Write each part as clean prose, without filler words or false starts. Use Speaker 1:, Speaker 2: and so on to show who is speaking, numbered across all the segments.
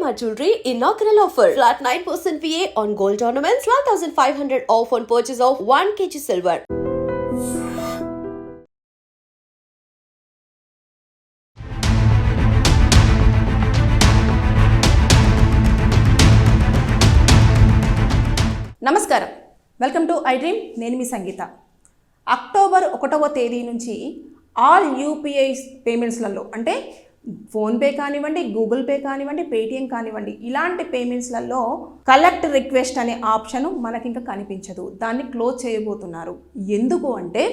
Speaker 1: Shalimar Jewelry inaugural offer. Flat 9% VA on gold ornaments, 12,500 off on purchase of 1 kg silver.
Speaker 2: నమస్కారం, welcome to I dream. నేను మీ సంగీత. October 1వ తేదీ నుంచి all UPI పేమెంట్స్లలో అంటే PhonePe కానివ్వండి, Google pay కానివ్వండి, Paytm కానివ్వండి, ఇలాంటి పేమెంట్స్లలో కలెక్ట్ రిక్వెస్ట్ అనే ఆప్షను మనకి ఇంకా కనిపించదు. దాన్ని క్లోజ్ చేయబోతున్నారు. ఎందుకు అంటే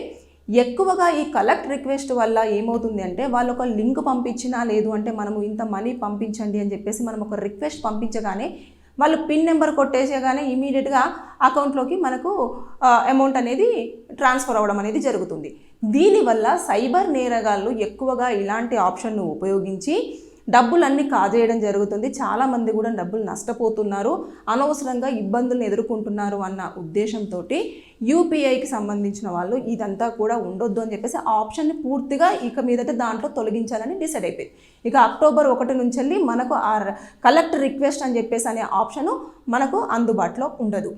Speaker 2: ఎక్కువగా ఈ కలెక్ట్ రిక్వెస్ట్ వల్ల ఏమవుతుంది అంటే వాళ్ళు ఒక లింక్ పంపించినా, లేదు అంటే మనము ఇంత మనీ పంపించండి అని చెప్పేసి మనం ఒక రిక్వెస్ట్ పంపించగానే వాళ్ళు పిన్ నెంబర్ కొట్టేసేగానే ఇమీడియట్గా అకౌంట్లోకి మనకు అమౌంట్ అనేది ట్రాన్స్ఫర్ అవ్వడం అనేది జరుగుతుంది. దీనివల్ల సైబర్ నేరగాళ్ళు ఎక్కువగా ఇలాంటి ఆప్షన్ను ఉపయోగించి డబ్బులన్నీ కాజేయడం జరుగుతుంది. చాలామంది కూడా డబ్బులు నష్టపోతున్నారు, అనవసరంగా ఇబ్బందులను ఎదుర్కొంటున్నారు అన్న ఉద్దేశంతో యూపీఐకి సంబంధించిన వాళ్ళు ఇదంతా కూడా ఉండొద్దు అని చెప్పేసి ఆ ఆప్షన్ని పూర్తిగా ఇక మీదట దాంట్లో తొలగించాలని డిసైడ్ అయిపోయింది. ఇక అక్టోబర్ 1 నుంచి వెళ్ళి మనకు ఆ కలెక్ట్ రిక్వెస్ట్ అని చెప్పేసి అనే ఆప్షను మనకు అందుబాటులో ఉండదు.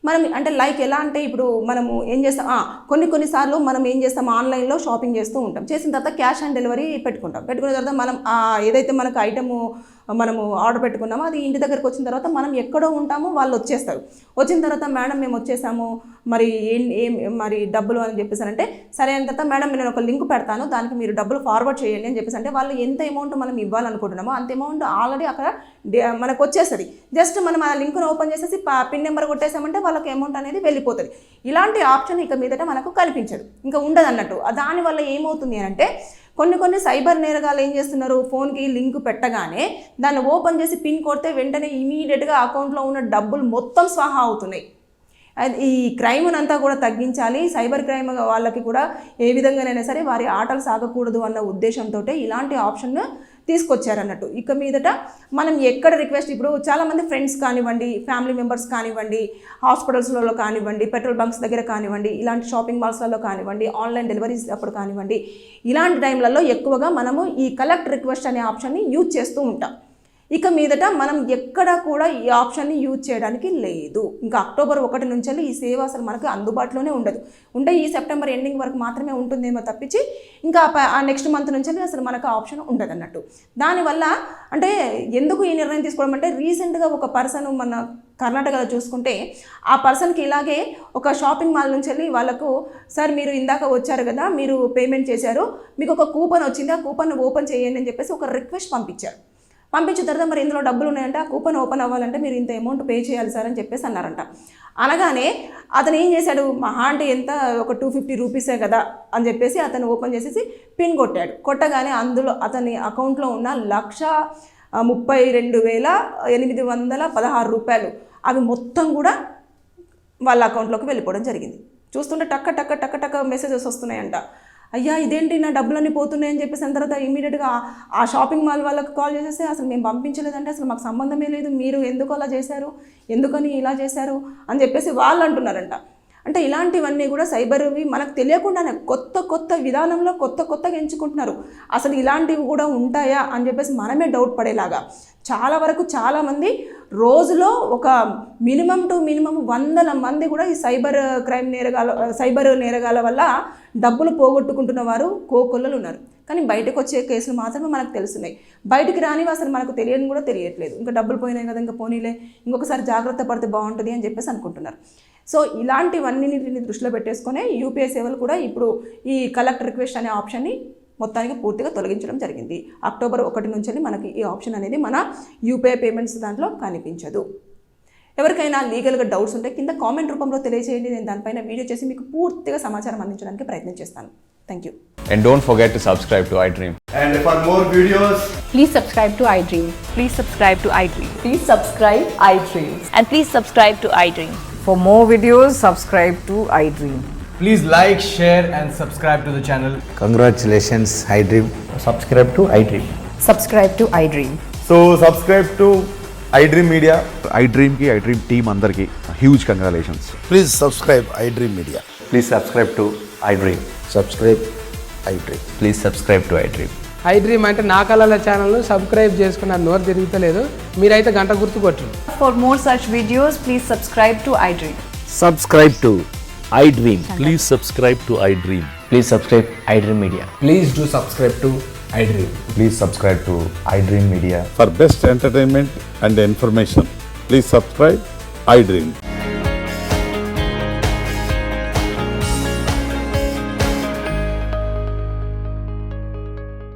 Speaker 2: మనం అంటే లైక్ ఎలా అంటే ఇప్పుడు మనము ఏం చేస్తాం, కొన్నిసార్లు మనం ఏం చేస్తాం, ఆన్లైన్లో షాపింగ్ చేస్తూ ఉంటాం. చేసిన తర్వాత క్యాష్ ఆన్ డెలివరీ పెట్టుకున్న తర్వాత మనం ఏదైతే మనకు ఐటము మనము ఆర్డర్ పెట్టుకున్నామో అది ఇంటి దగ్గరకు వచ్చిన తర్వాత మనం ఎక్కడో ఉంటామో వాళ్ళు వచ్చేస్తారు. వచ్చిన తర్వాత మేడం మేము వచ్చేసాము, మరి మరి డబ్బులు అని చెప్పేసారంటే సరే అయిన తర్వాత మేడం నేను ఒక లింక్ పెడతాను, దానికి మీరు డబ్బులు ఫార్వర్డ్ చేయండి అని చెప్పేసి అంటే వాళ్ళు ఎంత అమౌంట్ మనం ఇవ్వాలనుకుంటున్నామో అంత అమౌంట్ ఆల్రెడీ అక్కడ మనకు వచ్చేస్తుంది. జస్ట్ మనం ఆ లింక్ను ఓపెన్ చేసేసి పిన్ నెంబర్ కొట్టేసామంటే వాళ్ళకి అమౌంట్ అనేది వెళ్ళిపోతుంది. ఇలాంటి ఆప్షన్ ఇక మీదట మనకు కనిపించదు, ఇంకా ఉండదు అన్నట్టు. దానివల్ల ఏమవుతుంది అంటే కొన్ని సైబర్ నేరగాళ్ళు ఏం చేస్తున్నారు, ఫోన్కి లింక్ పెట్టగానే దాన్ని ఓపెన్ చేసి పిన్ కొడితే వెంటనే ఇమీడియట్గా అకౌంట్లో ఉన్న డబ్బులు మొత్తం స్వాహా అవుతున్నాయి. ఈ క్రైమ్ని అంతా కూడా తగ్గించాలి, సైబర్ క్రైమ్ వాళ్ళకి కూడా ఏ విధంగానైనా సరే వారి ఆటలు సాగకూడదు అన్న ఉద్దేశంతో ఇలాంటి ఆప్షన్ తీసుకొచ్చారన్నట్టు. ఇక మీదట మనం ఎక్కడ రిక్వెస్ట్, ఇప్పుడు చాలామంది ఫ్రెండ్స్ కానివ్వండి, ఫ్యామిలీ మెంబర్స్ కానివ్వండి, హాస్పిటల్స్లలో కానివ్వండి, పెట్రోల్ బంక్స్ దగ్గర కానివ్వండి, ఇలాంటి షాపింగ్ మాల్స్లలో కానివ్వండి, ఆన్లైన్ డెలివరీస్ అప్పుడు కానివ్వండి, ఇలాంటి టైంలలో ఎక్కువగా మనము ఈ కలెక్ట్ రిక్వెస్ట్ అనే ఆప్షన్ని యూజ్ చేస్తూ ఉంటాం. ఇక మీదట మనం ఎక్కడ కూడా ఈ ఆప్షన్ని యూజ్ చేయడానికి లేదు. ఇంకా అక్టోబర్ 1 నుంచి ఈ సేవ అసలు మనకు అందుబాటులోనే ఉండదు. ఉంటే ఈ సెప్టెంబర్ ఎండింగ్ వరకు మాత్రమే ఉంటుందేమో తప్పించి ఇంకా నెక్స్ట్ మంత్ నుంచి అసలు మనకు ఆప్షన్ ఉండదు అన్నట్టు. దానివల్ల అంటే ఎందుకు ఈ నిర్ణయం తీసుకోవడం అంటే రీసెంట్గా ఒక పర్సన్ మన కర్ణాటకలో చూసుకుంటే ఆ పర్సన్కి ఇలాగే ఒక షాపింగ్ మాల్ నుంచి వెళ్ళి వాళ్ళకు సార్ మీరు ఇందాక వచ్చారు కదా, మీరు పేమెంట్ చేశారు, మీకు ఒక కూపన్ వచ్చింది, ఆ కూపన్ ఓపెన్ చేయండి అని చెప్పేసి ఒక రిక్వెస్ట్ పంపించారు. పంపించిన తర్వాత మరి ఇందులో డబ్బులు ఉన్నాయంటే ఆ కూపన్ ఓపెన్ అవ్వాలంటే మీరు ఇంత అమౌంట్ పే చేయాలి సార్ అని చెప్పేసి అన్నారంట. అనగానే అతను ఏం చేశాడు, మహా అంటే ఎంత ఒక 250 రూపీసే కదా అని చెప్పేసి అతను ఓపెన్ చేసేసి పిన్ కొట్టాడు. కొట్టగానే అందులో అతని అకౌంట్లో ఉన్న 1,32,816 రూపాయలు అవి మొత్తం కూడా వాళ్ళ అకౌంట్లోకి వెళ్ళిపోవడం జరిగింది. చూస్తుంటే టక్క టక్క టక్క టక్క మెసేజెస్ వస్తున్నాయంట. అయ్యా ఇదేంటి నా డబ్బులన్నీ పోతున్నాయని చెప్పేసి అన్న తర్వాత ఇమీడియట్గా ఆ షాపింగ్ మాల్ వాళ్ళకి కాల్ చేసేస్తే అసలు మేము పంపించలేదంటే అసలు మాకు సంబంధమే లేదు, మీరు ఎందుకు అలా చేశారు, ఎందుకని ఇలా చేశారు అని చెప్పేసి వాళ్ళు అంటున్నారంట. అంటే ఇలాంటివన్నీ కూడా సైబర్వి మనకు తెలియకుండానే కొత్త విధానంలో కొత్తగా ఎంచుకుంటున్నారు. అసలు ఇలాంటివి కూడా ఉంటాయా అని చెప్పేసి మనమే డౌట్ పడేలాగా చాలా వరకు చాలామంది రోజులో ఒక మినిమం 100 మంది కూడా ఈ సైబర్ నేరగాల వల్ల డబ్బులు పోగొట్టుకుంటున్న వారు కోకొల్లలు ఉన్నారు. కానీ బయటకు వచ్చే కేసులు మాత్రమే మనకు తెలుస్తున్నాయి. బయటికి రానివి అసలు మనకు తెలియని కూడా తెలియట్లేదు. ఇంకా డబ్బులు పోయినాయి కదా, ఇంకా పోనీలే, ఇంకొకసారి జాగ్రత్త పడితే బాగుంటుంది అని చెప్పేసి అనుకుంటున్నారు. సో ఇలాంటివన్నిటిని దృష్టిలో పెట్టేసుకొని యూపీఐ సేవలు కూడా ఇప్పుడు ఈ కలెక్ట్ రిక్వెస్ట్ అనే ఆప్షన్ని మొత్తానికి పూర్తిగా తొలగించడం జరిగింది. అక్టోబర్ 1 నుంచి మనకి ఈ ఆప్షన్ అనేది మన యూపీఐ పేమెంట్స్ దాంట్లో కనిపించదు. ఎవరికైనా లీగల్గా డౌట్స్ ఉంటే కింద కామెంట్ రూపంలో తెలియజేయండి. నేను దానిపైన వీడియో చేసి మీకు పూర్తిగా సమాచారం అందించడానికి ప్రయత్నం చేస్తాను. Thank you.
Speaker 3: And don't forget to subscribe to iDream.
Speaker 4: And for more videos,
Speaker 5: please subscribe to iDream.
Speaker 6: Please subscribe to iDream.
Speaker 5: Please subscribe iDream.
Speaker 6: And please subscribe to iDream.
Speaker 5: For more videos, subscribe to iDream.
Speaker 4: please like, share and subscribe to the channel.
Speaker 7: Congratulations, iDream.
Speaker 8: Subscribe to iDream.
Speaker 5: Subscribe to iDream.
Speaker 8: So subscribe to iDream Media.
Speaker 9: iDream ki iDream team andarki huge congratulations.
Speaker 7: Please subscribe iDream Media.
Speaker 8: Please subscribe to iDream.
Speaker 7: Subscribe iDream.
Speaker 8: Please subscribe to iDream.
Speaker 10: I dream అంటే నా కళల ఛానల్ను subscribe చేసుకున్న నోరు తిరుగుతలేదు. మీరైతే గంట గుర్తు కొట్టరు.
Speaker 5: For more such videos, please subscribe to iDream.
Speaker 11: Subscribe to iDream.
Speaker 12: Please subscribe to iDream.
Speaker 11: Please subscribe iDream Media.
Speaker 4: Please do subscribe to iDream.
Speaker 8: Please subscribe to iDream Media.
Speaker 9: For best entertainment and information, please subscribe iDream.